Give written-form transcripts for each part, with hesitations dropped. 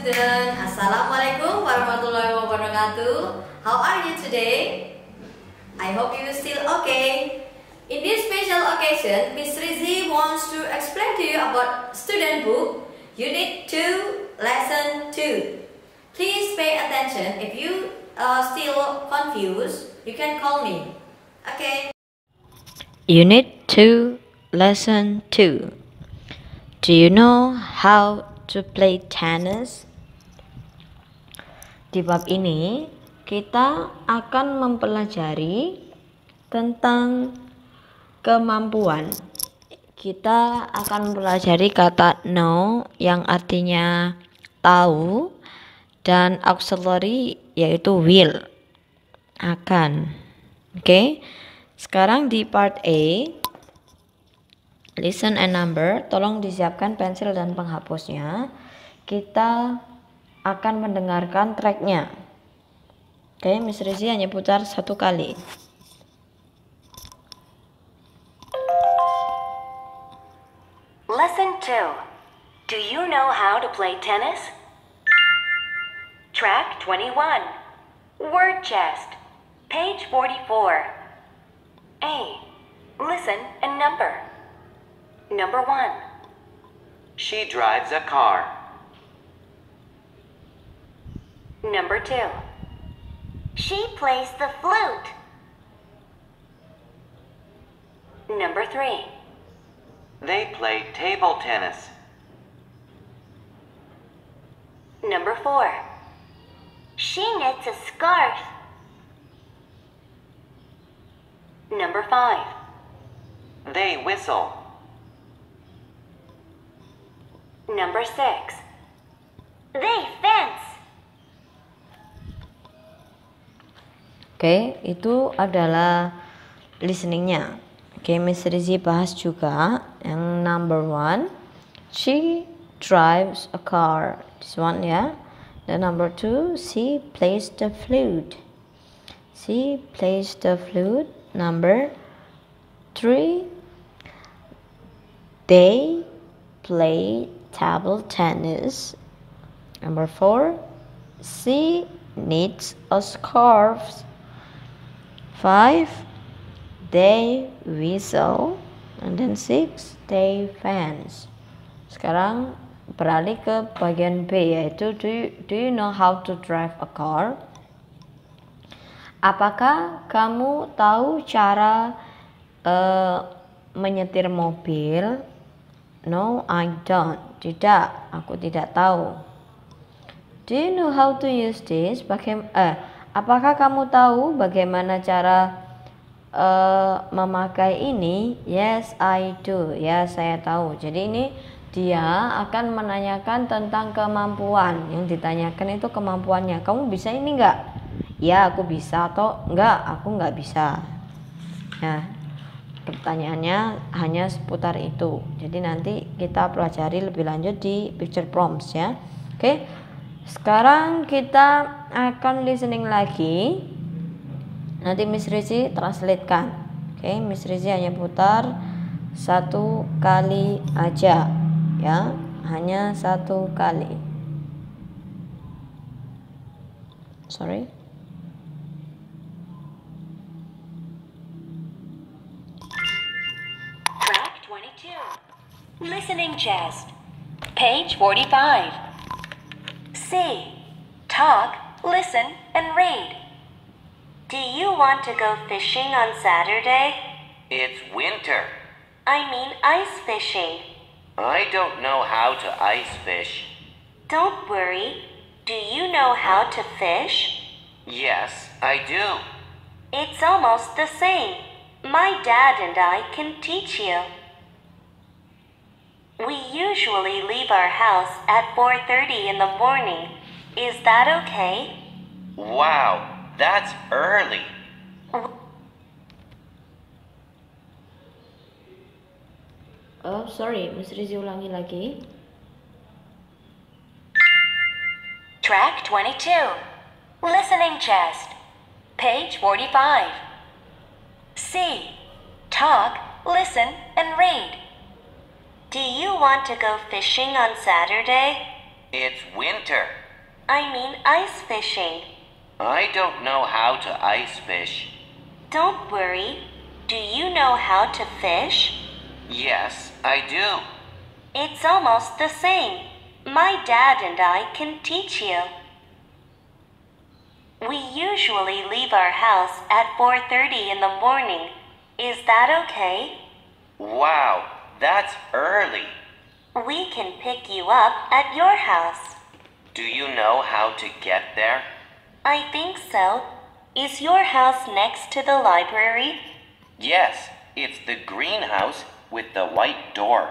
student. Assalamualaikum warahmatullahi wabarakatuh. How are you today? I hope you still okay. In this special occasion, Miss Rizi wants to explain to you about student book Unit 2, Lesson 2. Please pay attention. If you are still confused, you can call me. Okay. Unit 2, Lesson 2. Do you know how to play tennis? Di bab ini, kita akan mempelajari tentang kemampuan. Kita akan mempelajari kata know yang artinya tahu dan auxiliary yaitu will, akan. Oke. Sekarang di part A, listen and number, tolong disiapkan pensil dan penghapusnya. Kita akan mendengarkan tracknya. Oke, Miss Rizi hanya putar satu kali. Lesson 2. Do you know how to play tennis? Track 21. Word chest. Page 44. A. Listen and number. Number 1. She drives a car. Number 2. She plays the flute. Number 3. They play table tennis. Number 4. She knits a scarf. Number 5. They whistle. Number 6. They fence. Oke, itu adalah listeningnya. Oke, Miss Rizi bahas juga yang number 1. She drives a car. This one ya. Dan number 2, she plays the flute. She plays the flute. Number 3, they play table tennis. Number 4, she knits a scarf. 5, they whistle. And then 6, they fence. Sekarang beralih ke bagian B, yaitu do you know how to drive a car? Apakah kamu tahu cara menyetir mobil? No, I don't. Tidak, aku tidak tahu. Do you know how to use this? Apakah kamu tahu bagaimana cara memakai ini? Yes, I do. Ya, saya tahu. Jadi ini dia akan menanyakan tentang kemampuan. Yang ditanyakan itu kemampuannya. Kamu bisa ini enggak? Ya, aku bisa. Atau enggak, aku enggak bisa. Ya, pertanyaannya hanya seputar itu. Jadi nanti kita pelajari lebih lanjut di picture prompts ya. Oke. Sekarang kita akan listening lagi. Nanti Miss Rizi translatekan. Oke, Miss Rizi hanya putar satu kali aja ya, hanya satu kali. Sorry. Track 22. Listening chest. Page 45. C. Talk, listen, and read. Do you want to go fishing on Saturday? It's winter. I mean ice fishing. I don't know how to ice fish. Don't worry. Do you know how to fish? Yes, I do. It's almost the same. My dad and I can teach you. We usually leave our house at 4:30 in the morning. Is that okay? Wow, that's early. Oh, sorry, Miss Rizi ulangi lagi. Track 22. Listening chest. Page 45. C. Talk, listen, and read. Do you want to go fishing on Saturday? It's winter. I mean ice fishing. I don't know how to ice fish. Don't worry. Do you know how to fish? Yes, I do. It's almost the same. My dad and I can teach you. We usually leave our house at 4:30 in the morning. Is that okay? Wow, that's early. We can pick you up at your house. Do you know how to get there? I think so. Is your house next to the library? Yes, it's the greenhouse with the white door.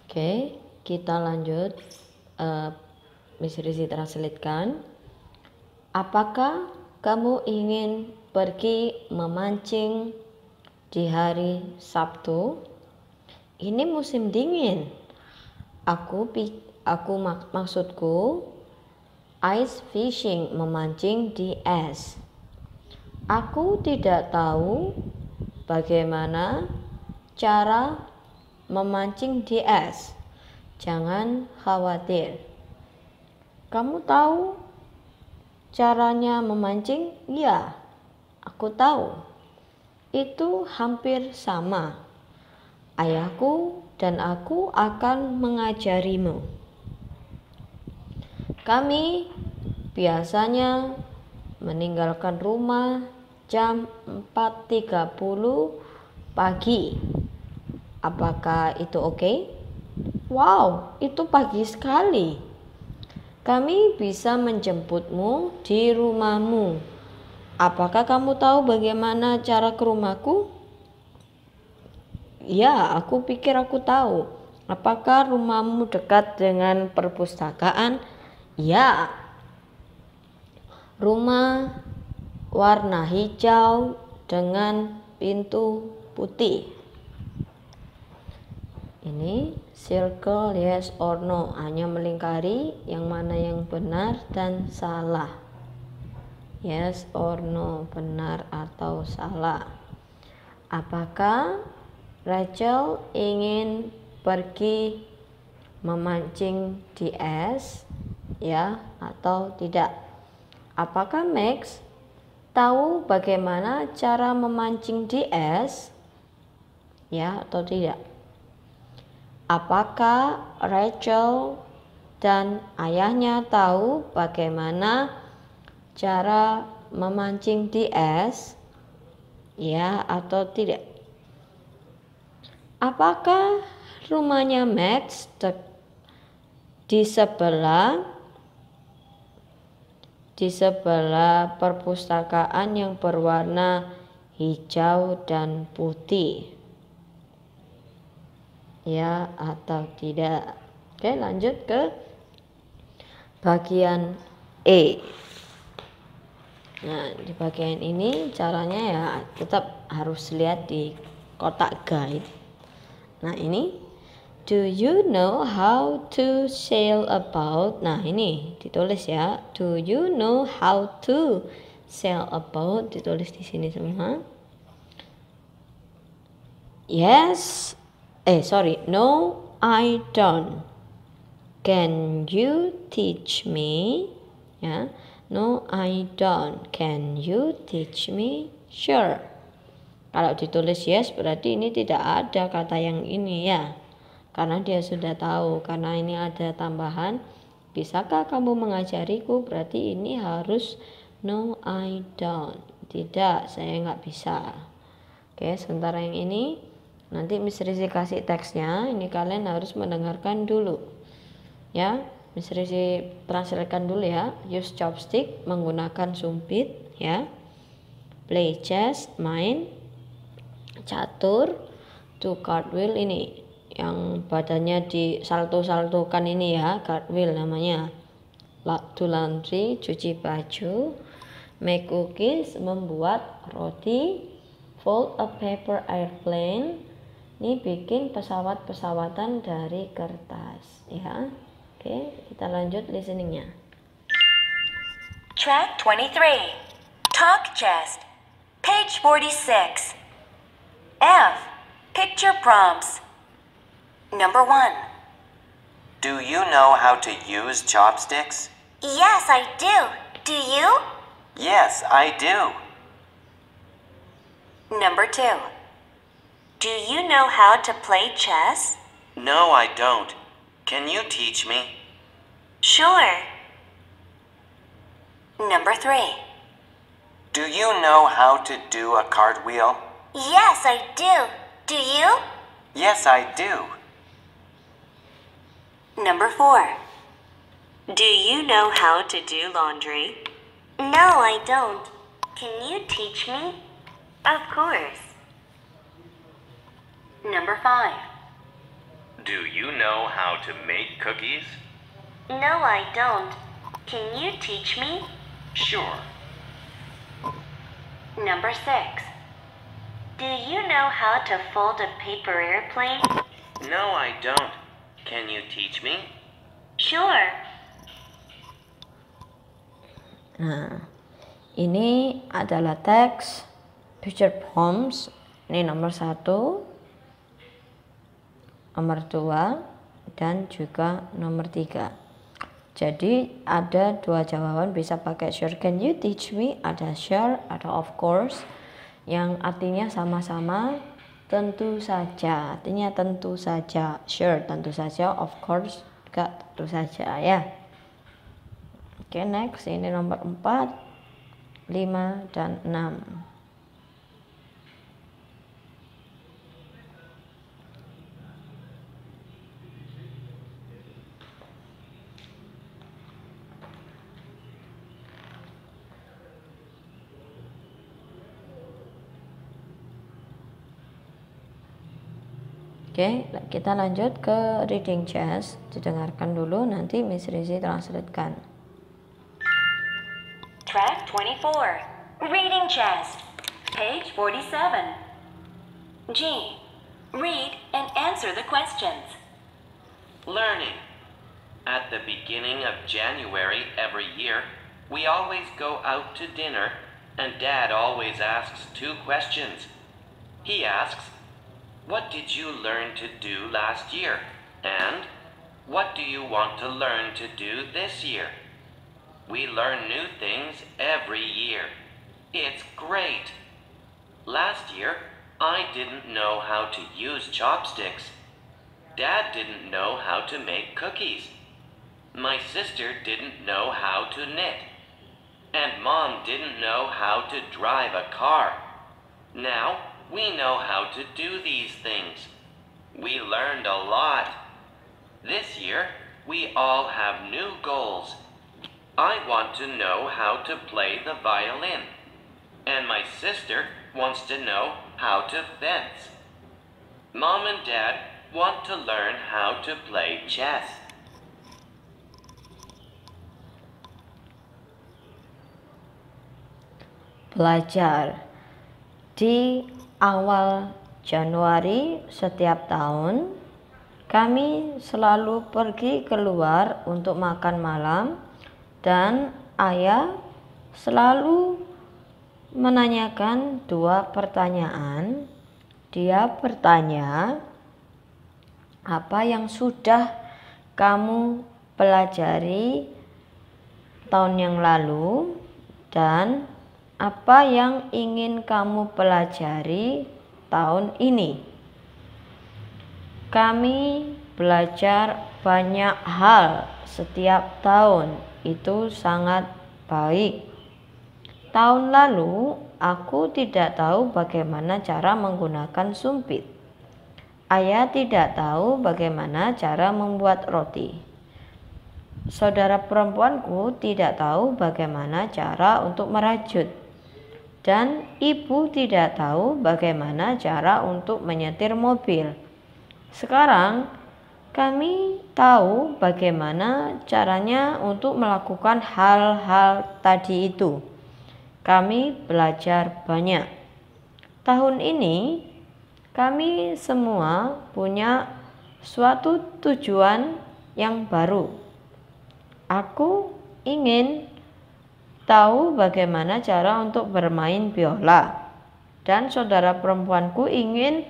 Oke, kita lanjut. Miss Rizzy translatekan. Apakah kamu ingin pergi memancing di hari Sabtu? Ini musim dingin. Maksudku ice fishing, memancing di es. Aku tidak tahu bagaimana cara memancing di es. Jangan khawatir. Kamu tahu caranya memancing? Ya, aku tahu. Itu hampir sama. Ayahku dan aku akan mengajarimu. Kami biasanya meninggalkan rumah jam 4:30 pagi. Apakah itu oke? Wow, itu pagi sekali. Kami bisa menjemputmu di rumahmu. Apakah kamu tahu bagaimana cara ke rumahku? Ya, aku pikir aku tahu. Apakah rumahmu dekat dengan perpustakaan? Ya. Rumah warna hijau dengan pintu putih. Ini circle yes or no, hanya melingkari yang mana yang benar dan salah. Yes or no, benar atau salah. Apakah Rachel ingin pergi memancing di es? Ya atau tidak? Apakah Max tahu bagaimana cara memancing di es? Ya atau tidak? Apakah Rachel dan ayahnya tahu bagaimana cara memancing di es? Ya atau tidak? Apakah rumahnya Max di sebelah perpustakaan yang berwarna hijau dan putih? Ya atau tidak? Oke, lanjut ke bagian E. Nah, di bagian ini caranya ya tetap harus lihat di kotak guide. Nah, ini do you know how to sail a boat? Nah, ini ditulis ya. Do you know how to sail a boat? Ditulis di sini semua. Yes. No, I don't. Can you teach me? Ya. No, I don't. Can you teach me? Sure. Kalau ditulis yes berarti ini tidak ada kata yang ini ya. Karena dia sudah tahu, karena ini ada tambahan. Bisakah kamu mengajariku? Berarti ini harus no, I don't. Tidak, saya nggak bisa. Oke, sementara yang ini nanti Miss Rizzy kasih teksnya, ini kalian harus mendengarkan dulu. Ya, Miss Rizzy translatekan dulu ya. Use chopstick, menggunakan sumpit ya. Play chess, main catur. To cartwheel, ini yang badannya di salto-saltokan ini ya, cartwheel namanya. Do laundry, cuci baju. Make cookies, membuat roti. Fold a paper airplane, ini bikin pesawat-pesawatan dari kertas ya. Oke, kita lanjut listeningnya. Track 23. Talk chest. Page 46. F. Picture prompts. Number 1. Do you know how to use chopsticks? Yes, I do. Do you? Yes, I do. Number 2. Do you know how to play chess? No, I don't. Can you teach me? Sure. Number 3. Do you know how to do a cartwheel? Yes, I do. Do you? Yes, I do. Number 4. Do you know how to do laundry? No, I don't. Can you teach me? Of course. Number 5. Do you know how to make cookies? No, I don't. Can you teach me? Sure. Number 6. Do you know how to fold a paper airplane? No, I don't. Can you teach me? Sure. Nah, ini adalah teks future forms. Ini nomor 1, nomor 2, dan juga nomor 3. Jadi ada 2 jawaban bisa pakai sure. Can you teach me? Ada sure, ada of course, yang artinya sama-sama tentu saja. Artinya tentu saja. Sure tentu saja, of course juga tentu saja ya. Oke, next ini nomor 4, 5, dan 6. Oke, kita lanjut ke reading chess. Didengarkan dulu, nanti Miss Rizzy translatekan. Track 24. Reading chest. Page 47. G. Read and answer the questions. Learning. At the beginning of January every year, we always go out to dinner, and Dad always asks 2 questions. He asks, "What did you learn to do last year?" And, "What do you want to learn to do this year?" We learn new things every year. It's great. Last year, I didn't know how to use chopsticks. Dad didn't know how to make cookies. My sister didn't know how to knit. And Mom didn't know how to drive a car. Now, we know how to do these things. We learned a lot. This year, we all have new goals. I want to know how to play the violin. And my sister wants to know how to fence. Mom and Dad want to learn how to play chess. Belajar. Di awal Januari setiap tahun, kami selalu pergi keluar untuk makan malam, dan ayah selalu menanyakan 2 pertanyaan. Dia bertanya, apa yang sudah kamu pelajari tahun yang lalu, dan apa yang ingin kamu pelajari tahun ini? Kami belajar banyak hal setiap tahun, itu sangat baik. Tahun lalu aku tidak tahu bagaimana cara menggunakan sumpit. Ayah tidak tahu bagaimana cara membuat roti. Saudara perempuanku tidak tahu bagaimana cara untuk merajut. Dan ibu tidak tahu bagaimana cara untuk menyetir mobil. Sekarang kami tahu bagaimana caranya untuk melakukan hal-hal tadi itu. Kami belajar banyak. Tahun ini kami semua punya suatu tujuan yang baru. Aku ingin tahu bagaimana cara untuk bermain biola, dan saudara perempuanku ingin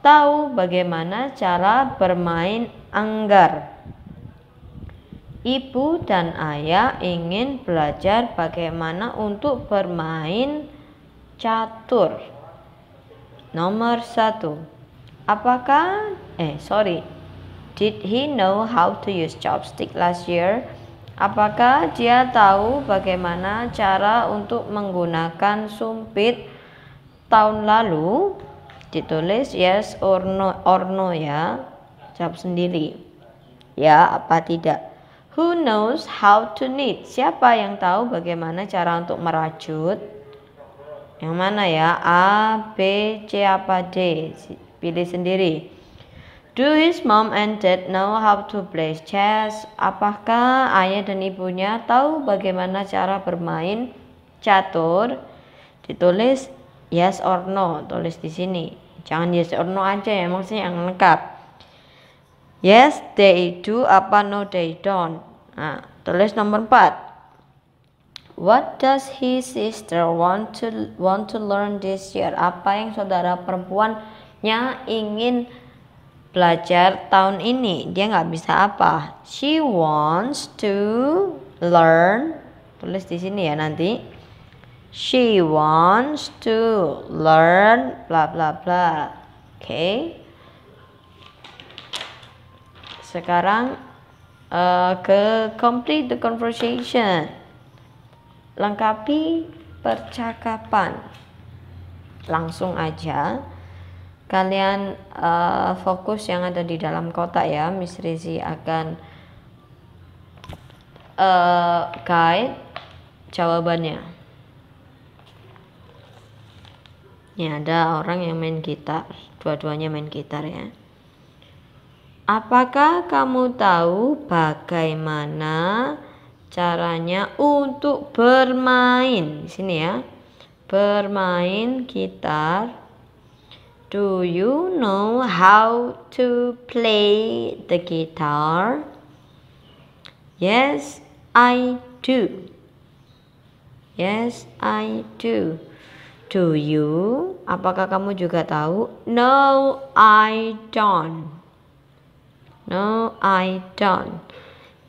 tahu bagaimana cara bermain anggar. Ibu dan ayah ingin belajar bagaimana untuk bermain catur. Nomor 1. Did he know how to use chopstick last year? Apakah dia tahu bagaimana cara untuk menggunakan sumpit tahun lalu? Ditulis yes or no ya. Jawab sendiri. Ya apa tidak. Who knows how to knit? Siapa yang tahu bagaimana cara untuk merajut? Yang mana ya? A, B, C apa D? Pilih sendiri. Do his mom and dad know how to play chess? Apakah ayah dan ibunya tahu bagaimana cara bermain catur? Ditulis yes or no. Tulis di sini. Jangan yes or no aja ya, maksudnya yang lengkap. Yes, they do apa no they don't. Nah, tulis nomor 4. What does his sister want to learn this year? Apa yang saudara perempuannya ingin belajar tahun ini? Dia nggak bisa apa? She wants to learn. Tulis di sini ya nanti. She wants to learn bla bla bla. Oke. Sekarang ke complete the conversation. Lengkapi percakapan. Langsung aja. Kalian fokus yang ada di dalam kotak ya. Miss Rizi akan guide jawabannya. Ini ada orang yang main gitar. Dua-duanya main gitar ya. Apakah kamu tahu bagaimana caranya untuk bermain? Di sini ya. Bermain gitar. Do you know how to play the guitar? Yes, I do. Yes, I do. Do you? Apakah kamu juga tahu? No, I don't. No, I don't.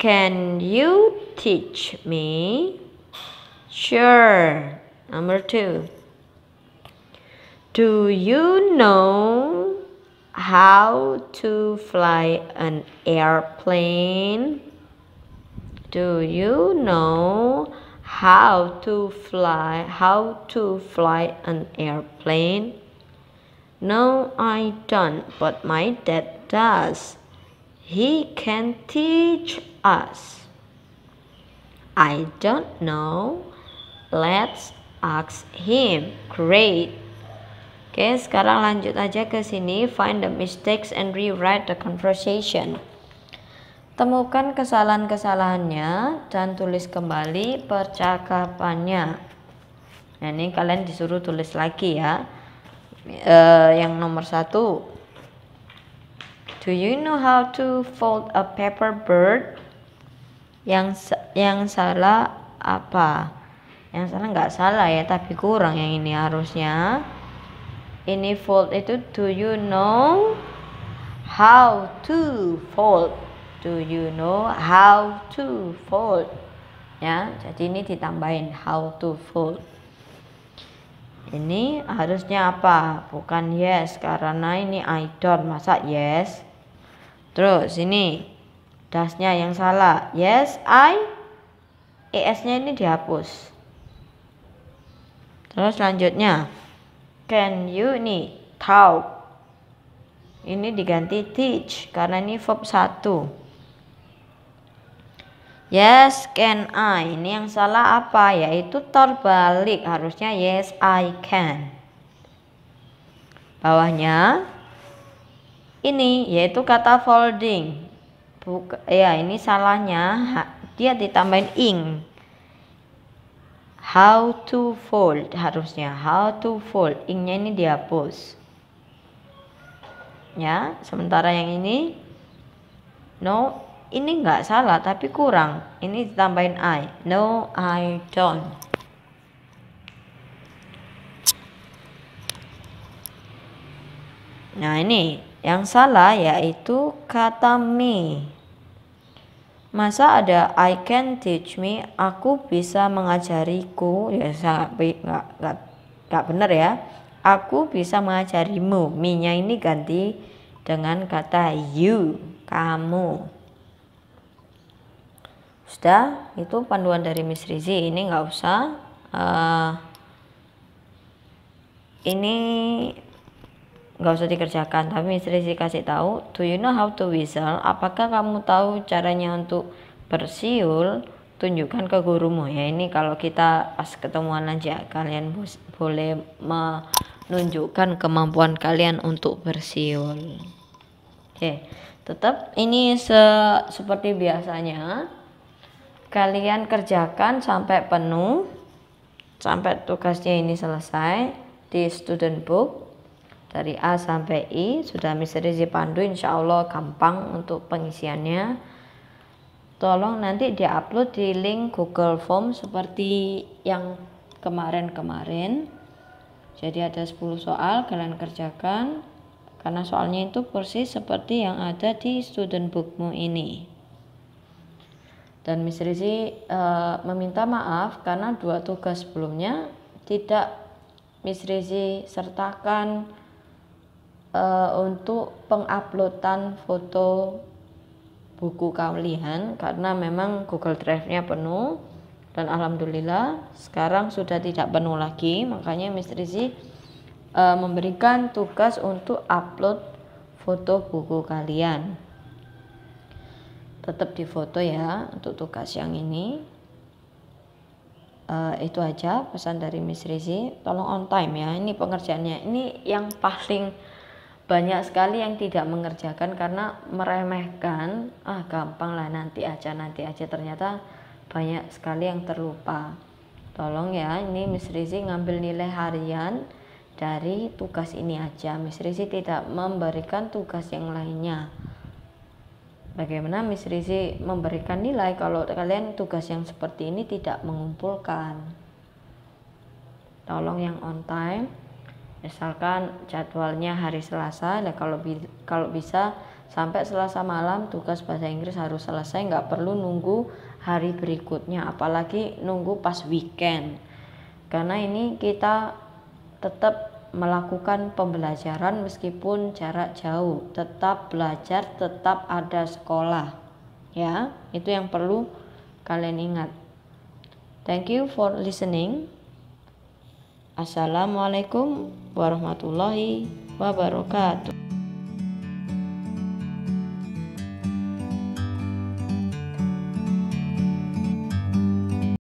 Can you teach me? Sure. Number 2. Do you know how to fly an airplane? Do you know how to fly an airplane? No, I don't, but my dad does. He can teach us. I don't know. Let's ask him. Great. Oke, sekarang lanjut aja ke sini. Find the mistakes and rewrite the conversation. Temukan kesalahan-kesalahannya dan tulis kembali percakapannya. Nah, ini kalian disuruh tulis lagi ya. Yang nomor 1. Do you know how to fold a paper bird? Yang salah apa? Yang salah nggak salah ya, tapi kurang yang ini harusnya. Ini fold itu do you know how to fold? Do you know how to fold? Ya, jadi ini ditambahin how to fold. Ini harusnya apa? Bukan yes, karena ini I don't. Masa yes? Terus ini dasnya yang salah. Yes, I. ES-nya ini dihapus. Terus selanjutnya. Can you ini tahu. Ini diganti teach karena ini verb 1. Yes, can I. Ini yang salah apa? Yaitu terbalik. Harusnya yes, I can. Bawahnya ini yaitu kata folding. Ini salahnya dia ditambahin ing. How to fold harusnya how to fold. Ingnya ini dihapus. Ya, sementara yang ini no, ini enggak salah tapi kurang. Ini ditambahin I. No, I don't. Nah, ini yang salah yaitu kata me. Masa ada I can teach me, aku bisa mengajariku, ya nggak benar ya. Aku bisa mengajarimu. Me-nya ini ganti dengan kata you, kamu. Sudah, itu panduan dari Miss Rizi. Ini nggak usah. Ini nggak usah dikerjakan, tapi Miss Rizi kasih tahu, do you know how to whistle? Apakah kamu tahu caranya untuk bersiul? Tunjukkan ke gurumu. Ya, ini kalau kita pas ketemuan aja, kalian boleh menunjukkan kemampuan kalian untuk bersiul. Oke, tetap ini seperti biasanya kalian kerjakan sampai penuh, sampai tugasnya ini selesai di student book. Dari A sampai I sudah Miss Rizi pandu, insya Allah gampang untuk pengisiannya. Tolong nanti diupload di link Google Form seperti yang kemarin-kemarin. Jadi ada 10 soal kalian kerjakan, karena soalnya itu persis seperti yang ada di student bookmu ini. Dan Miss Rizi meminta maaf karena 2 tugas sebelumnya tidak Miss Rizi sertakan untuk penguploadan foto buku kalian, karena memang Google Drive-nya penuh, dan alhamdulillah sekarang sudah tidak penuh lagi. Makanya Miss Rizi memberikan tugas untuk upload foto buku kalian. Tetap difoto ya untuk tugas yang ini. Itu aja pesan dari Miss Rizi. Tolong on time ya, ini pengerjaannya. Ini yang paling banyak sekali yang tidak mengerjakan karena meremehkan, gampang lah, nanti aja, ternyata banyak sekali yang terlupa. Tolong ya, ini Miss Rizi ngambil nilai harian dari tugas ini aja. Miss Rizi tidak memberikan tugas yang lainnya. Bagaimana Miss Rizi memberikan nilai kalau kalian tugas yang seperti ini tidak mengumpulkan? Tolong yang on time. Misalkan jadwalnya hari Selasa, nah kalau bisa sampai Selasa malam tugas bahasa Inggris harus selesai, nggak perlu nunggu hari berikutnya, apalagi nunggu pas weekend, karena ini kita tetap melakukan pembelajaran meskipun jarak jauh, tetap belajar, tetap ada sekolah ya, itu yang perlu kalian ingat. Thank you for listening. Assalamualaikum warahmatullahi wabarakatuh.